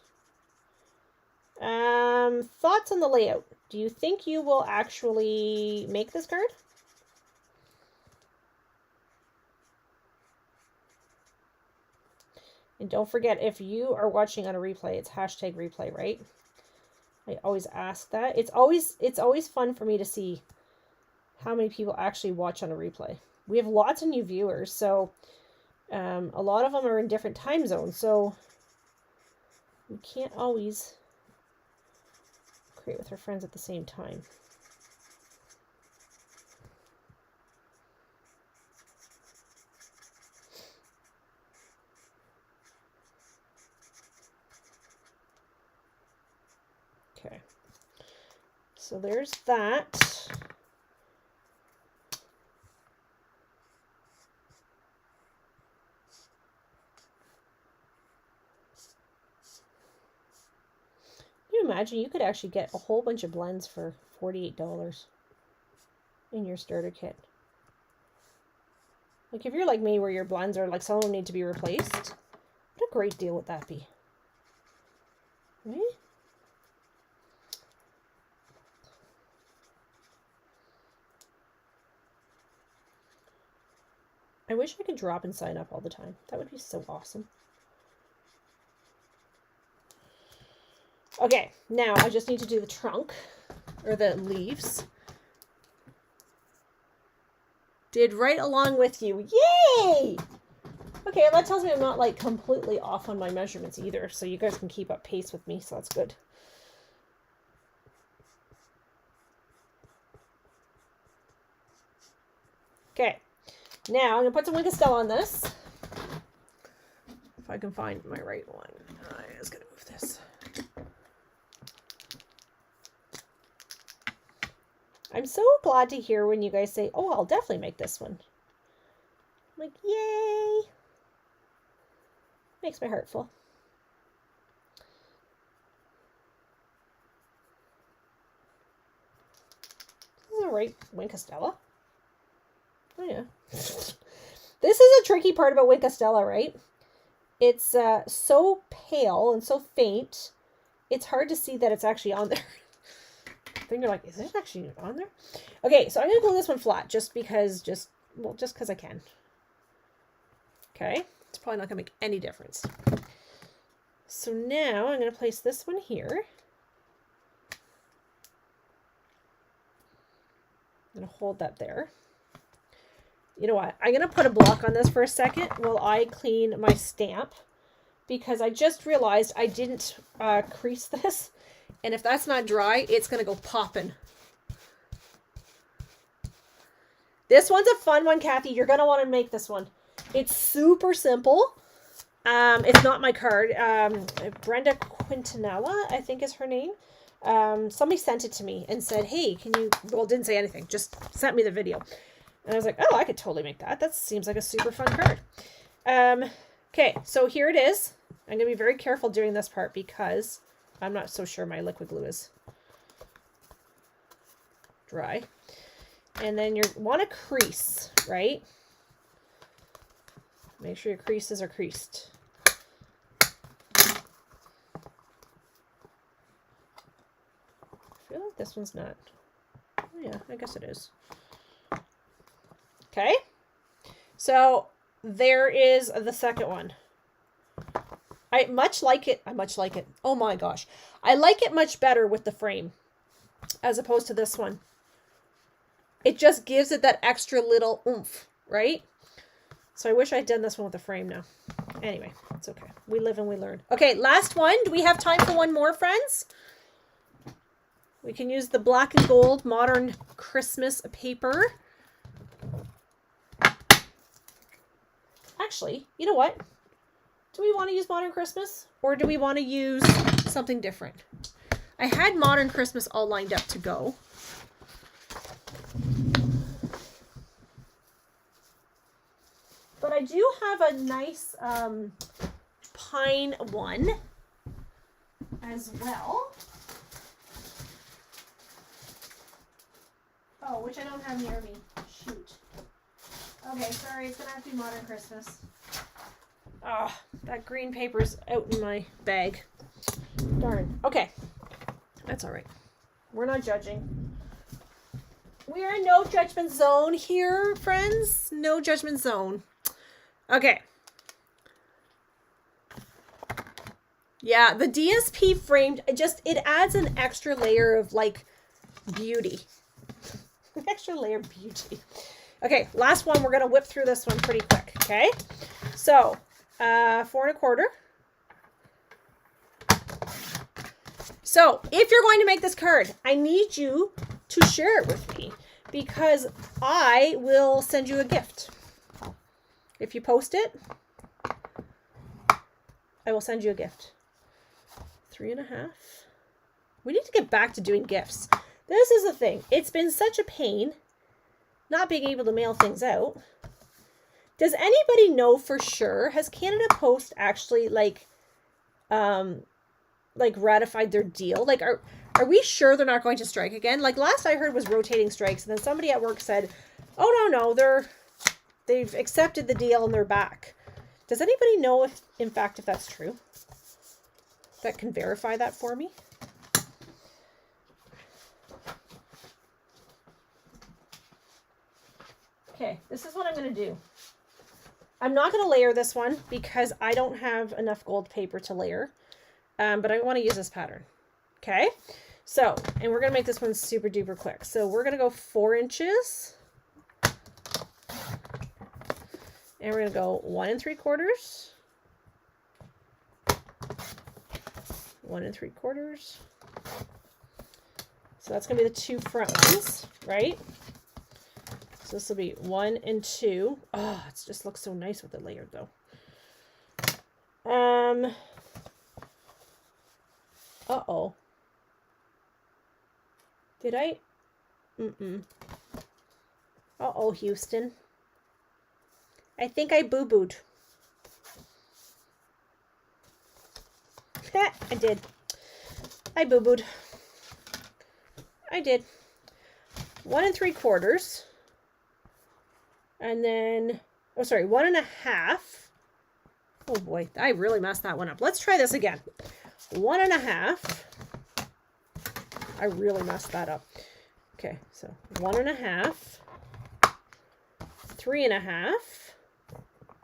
thoughts on the layout. Do you think you will actually make this card? And don't forget, if you are watching on a replay, it's hashtag replay, right? I always ask that. It's always fun for me to see how many people actually watch on a replay. We have lots of new viewers, so a lot of them are in different time zones, so we can't always create with our friends at the same time. Okay, so there's that. Can you imagine you could actually get a whole bunch of blends for $48 in your starter kit? Like if you're like me where your blends are like some of them need to be replaced, what a great deal would that be? Right? I wish I could drop and sign up all the time. That would be so awesome. Okay, now I just need to do the trunk, or the leaves. Did right along with you. Yay! Okay, that tells me I'm not like completely off on my measurements either, so you guys can keep up pace with me, so that's good. Okay, now I'm going to put some Wink of Stella on this. If I can find my right one. I'm just going to move this. I'm so glad to hear when you guys say, oh, I'll definitely make this one. I'm like, yay! Makes my heart full. This is a right Wink of Stella. Oh, yeah. This is a tricky part about Wink of Stella, right? It's so pale and so faint, it's hard to see that it's actually on there. I think you're like, is it actually on there? Okay, so I'm going to glue this one flat just because I can. Okay, it's probably not going to make any difference. So now I'm going to place this one here. I'm going to hold that there. You know what? I'm going to put a block on this for a second while I clean my stamp, because I just realized I didn't crease this. And if that's not dry, it's going to go popping. This one's a fun one, Kathy. You're going to want to make this one. It's super simple. It's not my card. Brenda Quintanilla, I think is her name. Somebody sent it to me and said, hey, can you, well, didn't say anything, just sent me the video. And I was like, oh, I could totally make that. That seems like a super fun card. Okay, so here it is. I'm going to be very careful doing this part because I'm not so sure my liquid glue is dry. And then you want to crease, right? Make sure your creases are creased. I feel like this one's not. Oh, yeah, I guess it is. Okay. So there is the second one. I much like it. Oh my gosh. I like it much better with the frame as opposed to this one. It just gives it that extra little oomph, right? So I wish I'd done this one with the frame now. Anyway, it's okay. We live and we learn. Okay, last one. Do we have time for one more, friends? We can use the black and gold modern Christmas paper. Actually, you know what? Do we want to use modern Christmas or do we want to use something different? I had modern Christmas all lined up to go. But I do have a nice pine one as well. Oh, which I don't have near me. Shoot. Okay, sorry, it's going to have to be modern Christmas. Oh, that green paper's out in my bag. Darn. Okay. That's all right. We're not judging. We are in no judgment zone here, friends. No judgment zone. Okay. Yeah, the DSP framed, it adds an extra layer of like beauty. An extra layer of beauty. Okay, last one. We're going to whip through this one pretty quick. Okay. So, 4 1/4. So if you're going to make this card, I need you to share it with me because I will send you a gift. If you post it, I will send you a gift. 3 1/2. We need to get back to doing gifts. This is the thing. It's been such a pain not being able to mail things out. Does anybody know for sure? Has Canada Post actually like ratified their deal? Like, are we sure they're not going to strike again? Like last I heard was rotating strikes, and then somebody at work said, "Oh no, they've accepted the deal and they're back." Does anybody know if, in fact, if that's true? That can verify that for me? Okay, this is what I'm going to do. I'm not going to layer this one because I don't have enough gold paper to layer. But I want to use this pattern. Okay, so, and we're going to make this one super duper quick. So we're going to go 4 inches. And we're going to go 1 3/4. 1 3/4. So that's going to be the 2 front ones, right? So this will be 1 and 2. Oh, it just looks so nice with it layered though. Uh-oh. Did I? Uh-oh, Houston. I think I boo-booed. I did. I boo-booed. I did. 1 3/4. And then, oh, sorry, 1 1/2. Oh boy, I really messed that one up. Let's try this again. 1 1/2. I really messed that up. Okay, so 1 1/2. 3 1/2.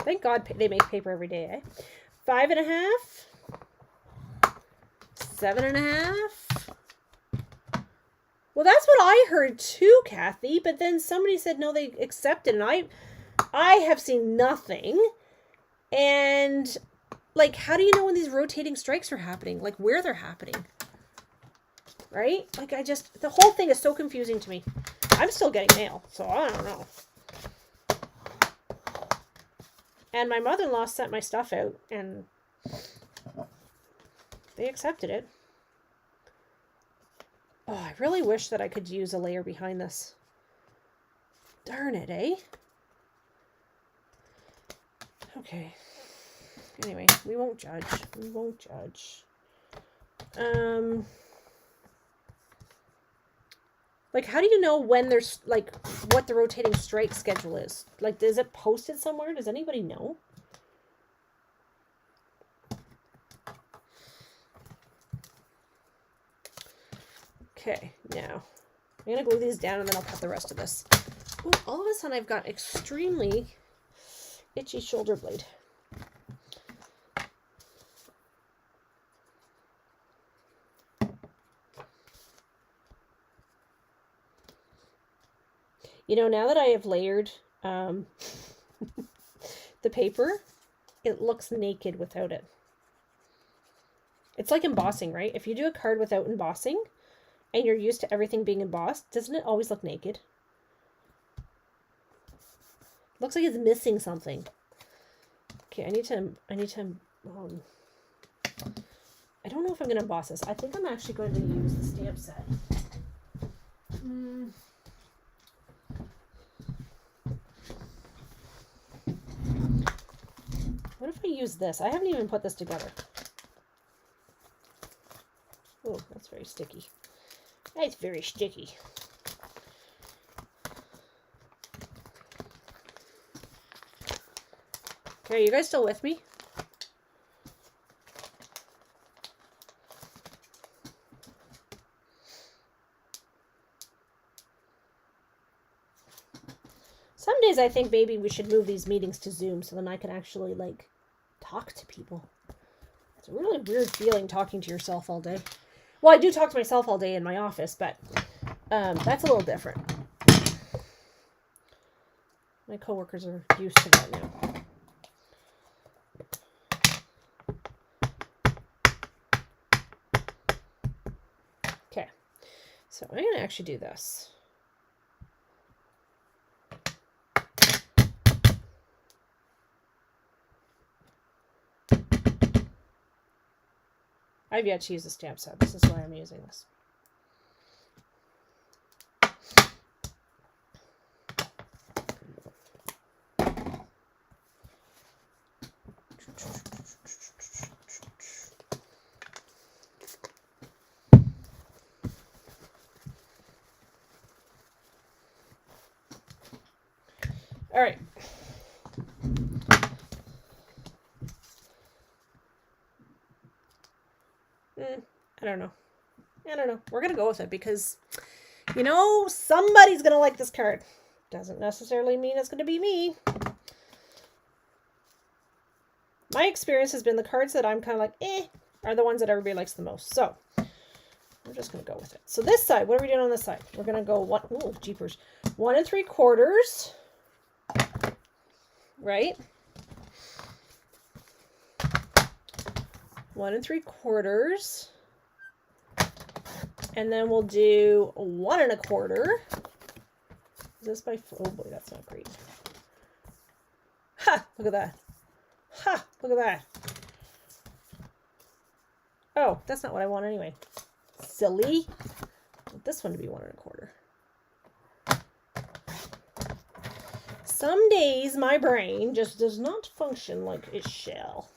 Thank God they make paper every day, eh? 5 1/2. 7.5. Well, that's what I heard too, Kathy. But then somebody said no, they accepted, and I have seen nothing. And like, how do you know when these rotating strikes are happening? Like, where they're happening? Right? Like, the whole thing is so confusing to me. I'm still getting mail, so I don't know. And my mother-in-law sent my stuff out, and they accepted it. Oh, I really wish that I could use a layer behind this. Darn it, eh? Okay. Anyway, we won't judge. We won't judge. Like, how do you know when there's, like, what the rotating strike schedule is? Like, is it posted somewhere? Does anybody know? Okay, now I'm going to glue these down and then I'll cut the rest of this. Ooh, all of a sudden I've got extremely itchy shoulder blade. You know, now that I have layered the paper, it looks naked without it. It's like embossing, right? If you do a card without embossing and you're used to everything being embossed, doesn't it always look naked? Looks like it's missing something. Okay, I don't know if I'm going to emboss this. I think I'm actually going to use the stamp set. What if I use this? I haven't even put this together. Oh, that's very sticky. That's very sticky. Okay, are you guys still with me? Some days I think maybe we should move these meetings to Zoom so then I can actually, like, talk to people. It's a really weird feeling talking to yourself all day. Well, I do talk to myself all day in my office, but that's a little different. My coworkers are used to that now. Okay, so I'm going to actually do this. I've yet to use the stamp set. This is why I'm using this. All right. I don't know. We're going to go with it because, you know, somebody's going to like this card. Doesn't necessarily mean it's going to be me. My experience has been the cards that I'm kind of like, are the ones that everybody likes the most. So, we're just going to go with it. So this side, what are we doing on this side? We're going to go 1 3/4. Right? 1 3/4. And then we'll do 1 1/4. Is this by, oh boy, that's not great. Ha! Look at that. Ha! Look at that. Oh, that's not what I want anyway. Silly. I want this one to be 1 1/4. Some days my brain just does not function like it shall.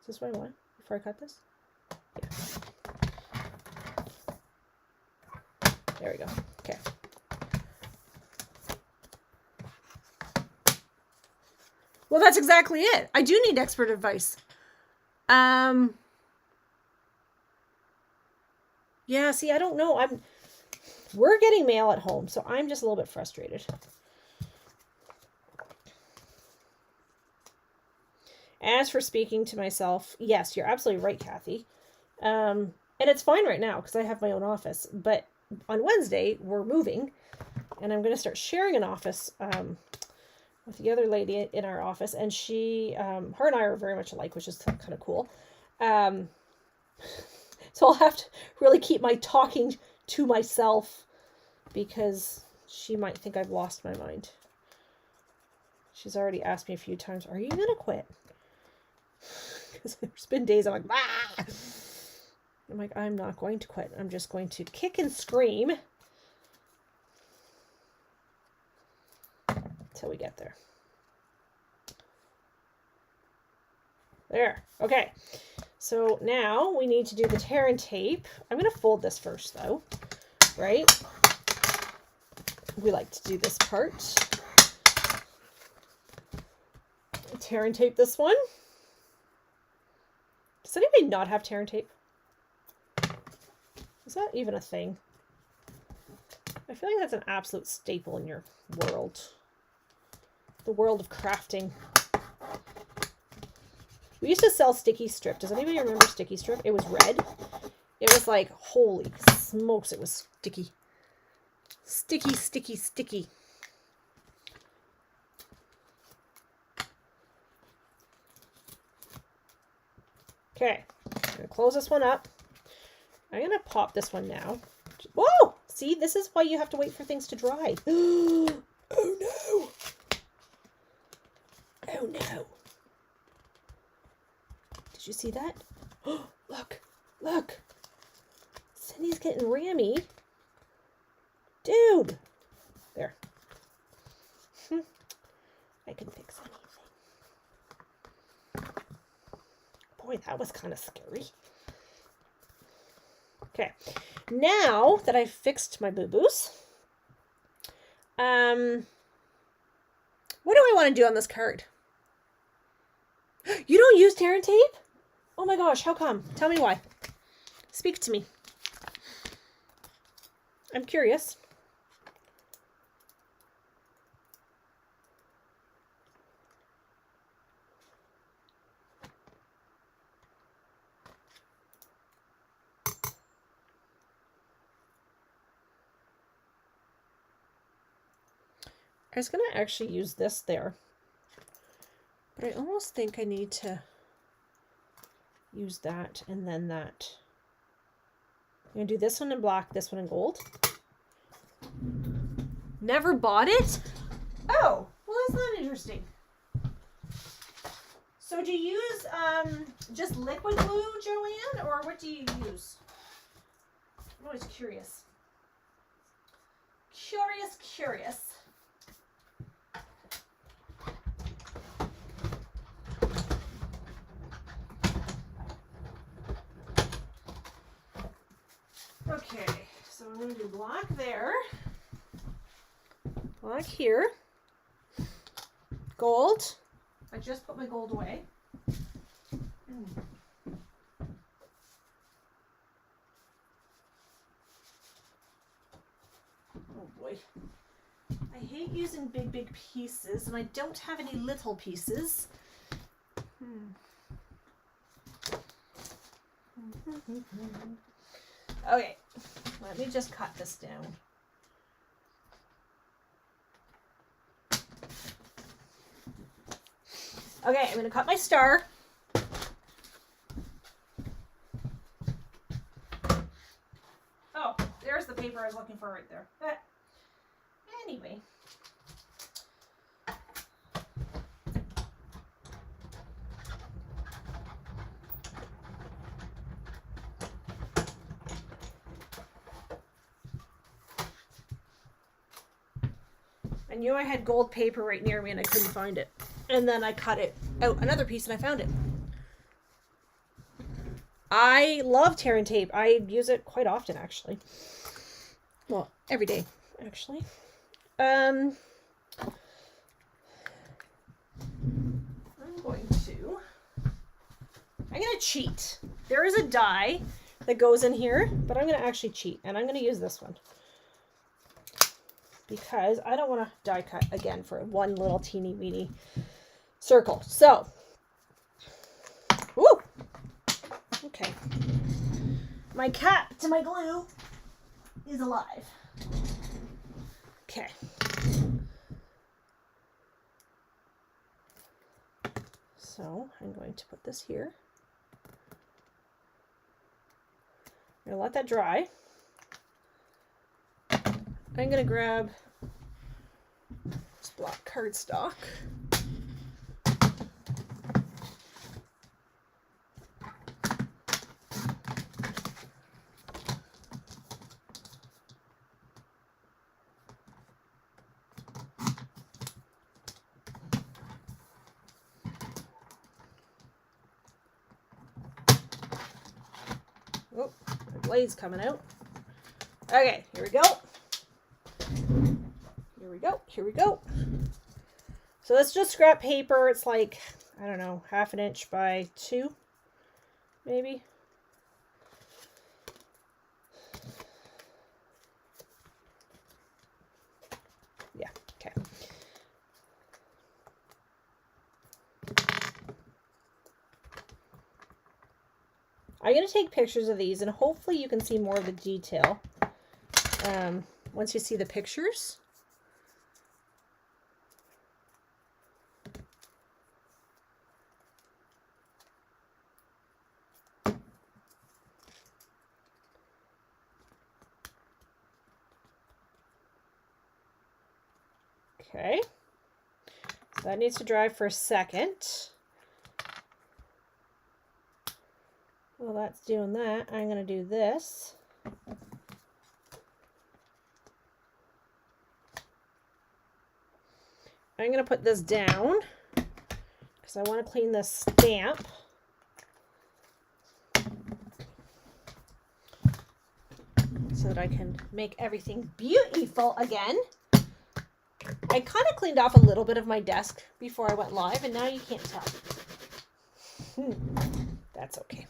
Is this what I want before I cut this? Yeah. There we go. Okay. Well, that's exactly it. I do need expert advice. Yeah, see, I don't know. We're getting mail at home, so I'm just a little bit frustrated. As for speaking to myself, yes, you're absolutely right, Kathy. And it's fine right now because I have my own office. But on Wednesday, we're moving, and I'm going to start sharing an office with the other lady in our office. And she, her and I are very much alike, which is kind of cool. So I'll have to really keep my talking to myself because she might think I've lost my mind. She's already asked me a few times, are you going to quit? Because there's been days I'm like, ah! I'm like, I'm not going to quit. I'm just going to kick and scream until we get there. There. Okay. So now we need to do the tear and tape. I'm going to fold this first, though. Right? We like to do this part. Tear and tape this one. Does anybody not have tear and tape? Is that even a thing? I feel like that's an absolute staple in your world. The world of crafting. We used to sell sticky strip. Does anybody remember sticky strip? It was red. It was like, holy smokes, it was sticky. Sticky, sticky, sticky. Okay, I'm going to close this one up. I'm going to pop this one now. Whoa! See, this is why you have to wait for things to dry. Oh no! Oh no! Did you see that? Oh, look! Look! Cindy's getting rammy. Dude! There. I can fix anything. Boy, that was kind of scary. Okay, now that I've fixed my boo-boos, what do I want to do on this card? You don't use tear and tape? Oh my gosh, how come? Tell me why. Speak to me. I'm curious. I was going to actually use this there, but I almost think I need to use that and then that. I'm going to do this one in black, this one in gold. Never bought it? Oh, well, that's not interesting. So do you use just liquid glue, Joanne, or what do you use? I'm always curious. Curious. Okay, so I'm going to do black there, black here, gold. I just put my gold away. Oh boy. I hate using big pieces, and I don't have any little pieces. Okay, let me just cut this down. Okay, I'm going to cut my star. Oh, there's the paper I was looking for right there. Anyway. I knew I had gold paper right near me and I couldn't find it. And then I cut it out another piece and I found it. I love tear and tape. I use it quite often, actually. Well, every day, actually. I'm going to cheat. There is a die that goes in here, but I'm going to actually cheat, and I'm going to use this one because I don't want to die cut again for one little teeny weeny circle. So Okay. My cap to my glue is alive. Okay. So I'm going to put this here. I'm gonna let that dry. I'm gonna grab this black cardstock. Oh, the blade's coming out. Okay, here we go. Here we go. Here we go. So that's just scrap paper. It's like, I don't know, 1/2 inch by 2, maybe. Yeah, okay. I'm going to take pictures of these, and hopefully you can see more of the detail once you see the pictures. Okay, so that needs to dry for a second. While that's doing that, I'm going to do this. I'm going to put this down because I want to clean this stamp. So that I can make everything beautiful again. I kind of cleaned off a little bit of my desk before I went live, and now you can't tell. That's okay.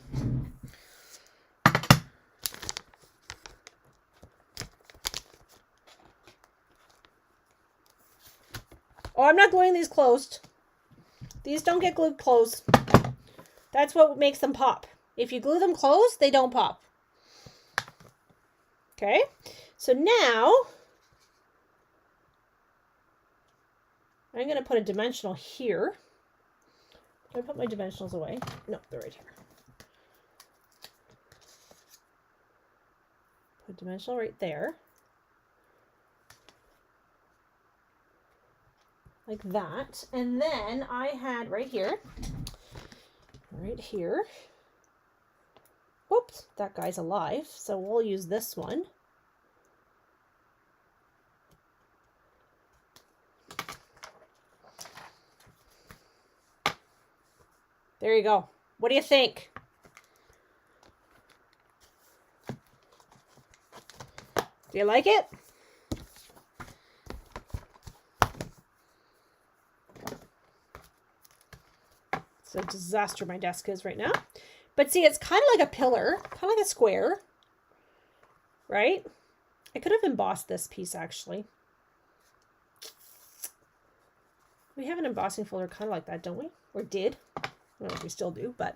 Oh, I'm not gluing these closed. These don't get glued closed. That's what makes them pop. If you glue them closed, they don't pop. Okay, so now I'm going to put a dimensional here. Did I put my dimensionals away? No, they're right here. Put a dimensional right there. Like that. And then I had right here. Whoops, that guy's alive. So we'll use this one. There you go. What do you think? Do you like it? It's a disaster my desk is right now. But see, it's kind of like a pillar, kind of like a square, right? I could have embossed this piece actually. We have an embossing folder kind of like that, don't we? Or did. I don't know if we still do, but.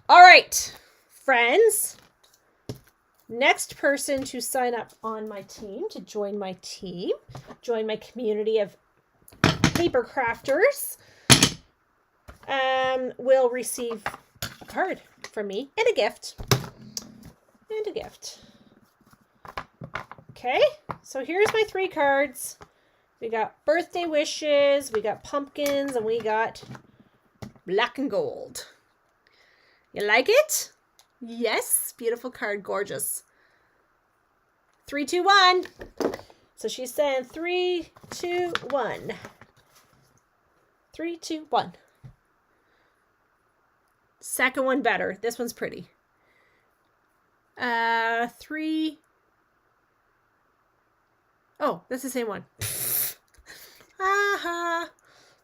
All right, friends. Next person to sign up on my team, to join my team, join my community of paper crafters, will receive a card from me and a gift. And a gift. Okay, so here's my 3 cards. We got birthday wishes, we got pumpkins, and we got black and gold. You like it? Yes, beautiful card, gorgeous. 3, 2, 1. So she's saying 3, 2, 1. 3, 2, 1. Second one better. This one's pretty. 3. Oh, that's the same one. Aha.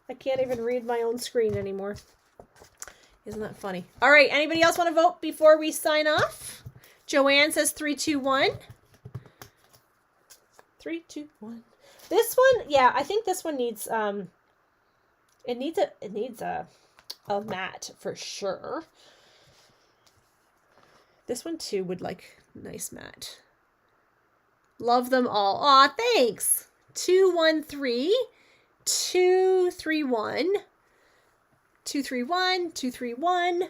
I can't even read my own screen anymore. Isn't that funny? All right, anybody else want to vote before we sign off? Joanne says 3, 2, 1. 3, 2, 1. This one, yeah, I think this one needs it needs a matte for sure. This one too would like nice matte. Love them all. Aw, thanks. 213, 231, 231, 231.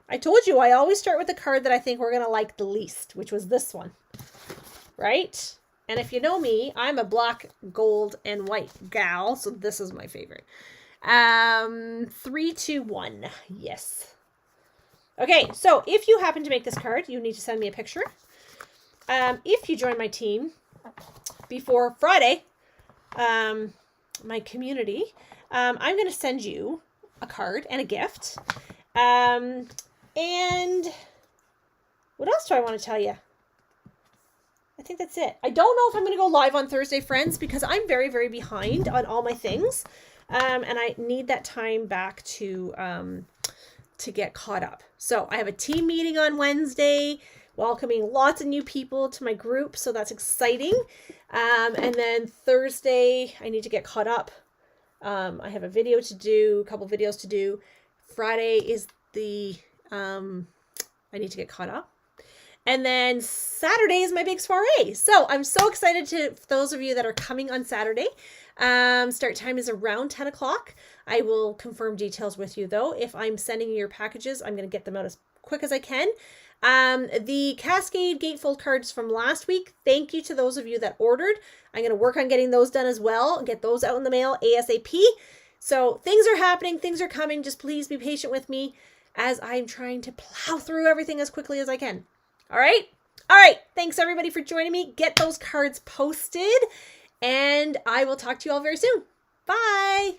I told you I always start with the card that I think we're going to like the least, which was this one, right? And if you know me, I'm a black, gold, and white gal, so this is my favorite. 321, yes. Okay, so if you happen to make this card, you need to send me a picture. If you join my team before Friday, my community, I'm going to send you a card and a gift. And what else do I want to tell you? I think that's it. I don't know if I'm going to go live on Thursday, friends, because I'm very, very behind on all my things. And I need that time back to get caught up. So I have a team meeting on Wednesday, welcoming lots of new people to my group. So that's exciting. And then Thursday, I need to get caught up. I have a video to do, a couple videos to do. Friday is the, I need to get caught up. And then Saturday is my big soiree. So I'm so excited for those of you that are coming on Saturday. Start time is around 10 o'clock. I will confirm details with you though. If I'm sending you your packages, I'm going to get them out as quick as I can. The Cascade Gatefold cards from last week, thank you to those of you that ordered. I'm going to work on getting those done as well, get those out in the mail ASAP. So things are happening, things are coming. Just please be patient with me as I'm trying to plow through everything as quickly as I can. All right. All right. Thanks everybody for joining me. Get those cards posted and I will talk to you all very soon. Bye.